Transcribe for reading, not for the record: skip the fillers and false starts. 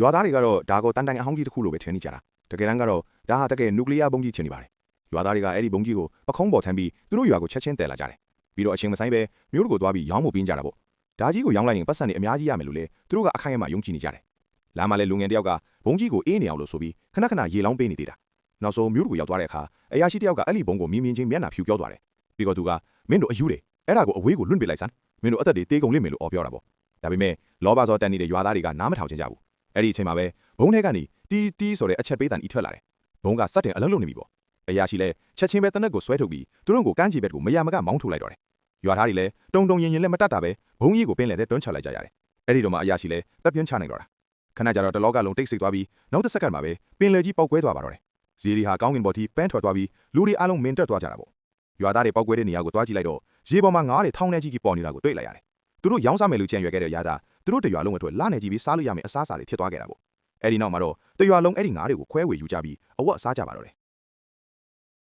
ရွာသားတွေကတော့ဒါကိုတန်တိုင်အဟောင်းကြီးတစ်ခုလိုပဲထင်နေကြတာတကယ်တမ်းကတော့ဒါဟာတကယ်နျူကလ িয়ার ဘုံကြီးဖြစ်နေပါတယ်ရွာသားတွေကအဲ့ဒီဘုံကြီးကိုပခုံးပေါ်ထမ်းပြီးသူတို့ရွာကိုချက်ချင်းတည်လာကြတယ်ပြီးတော့အချိန်မဆိုင်ပဲမြို့ကိုသွားပြီးရောင်းဖို့ပြင်းကြတာပေါ့ဒါကြီးကိုရောင်းလိုက်ရင်ပတ်စံတွေအများကြီးရမယ်လို့လေသူတို့ကအခိုင်အမာယုံကြည်နေကြတယ်လာမှလည်းလူငယ်တယောက်ကဘုံကြီးကိုအေးနေအောင်လို့ဆိုပြီးခဏခဏရေလောင်းပေးနေသေးတာနောက်ဆုံးမြို့ကိုရောက်သွားတဲ့အခါအရာရှိတယောက်ကအဲ့ဒီဘုံကိုမြင်ချင်းမျက်နှာဖြူပြောသွားတယ်ပြီးတော့သူကမင်းတို့အယူတွေအဲ့ဒါကိုအဝေးကိုလွင့်ပစ်လိုက်စမ်းမင်းတို့အသက်တွေတေးကုန်လိမ့်မယ်လို့အော်ပြောတာပေါ့ဒါပေမဲ့လောဘစောတန်နေတဲ့ရွာသားတွေကနားမထောင်ချင်ကြဘူးအဲ့ဒီအချိန်မှာပဲဘုံထဲကနေတီးဆိုတဲ့အချက်ပေးတန်ဤထွက်လာတယ်ဘုံကစက်တင်အလုံးလုံးနေပြီပေါ့အရာရှိလဲချက်ချင်းပဲတနက်ကိုဆွဲထုတ်ပြီးသူတို့ကိုကန်းချီဘက်ကိုမရမကမောင်းထုတ်လိုက်တော့တယ်ရွာသားတွေလည်းတုံရင်လည်းမတတ်တာပဲဘုံကြီးကိုပင်လယ်ထဲတွန်းချလိုက်ကြရတယ်အဲ့ဒီတော့မှအရာရှိလဲတပ်ပြင်းချနိုင်တော့တာခဏကြာတော့တလောကလုံးတိတ်ဆိတ်သွားပြီးနောက်တစ်စက္ကန့်မှာပဲပင်လယ်ကြီးပောက်ကွဲသွားပါတော့တယ်ဇီရီဟာကောင်းကင်ဘော်ထိပန်းထွက်သွားပြီးလူတွေအလုံးမင်တက်သွားကြတာပေါ့ရွာသားတွေပောက်ကွဲတဲ့နေရာကိုတွားကြည့်လိုက်တော့ရေပေါ်မှာငါးတွေထောင်းနေကြီးပေါ်နေတာကိုတွေ့လိုက်ရတယ်သူတို့ရောင်းစားမယ်လို့ကြံရွယ်ခဲ့တဲ့ရာသားသူတို့တရွာလုံးအတွက်လာနေကြည့်ပြီးစားလို့ရမယ်အစားအစာတွေဖြစ်သွားခဲ့တာပေါ့အဲ့ဒီနောက်မှာတော့တရွာလုံးအဲ့ဒီငါးတွေကိုခွဲဝေယူကြပြီးအဝတ်စားကြပါတော့တယ်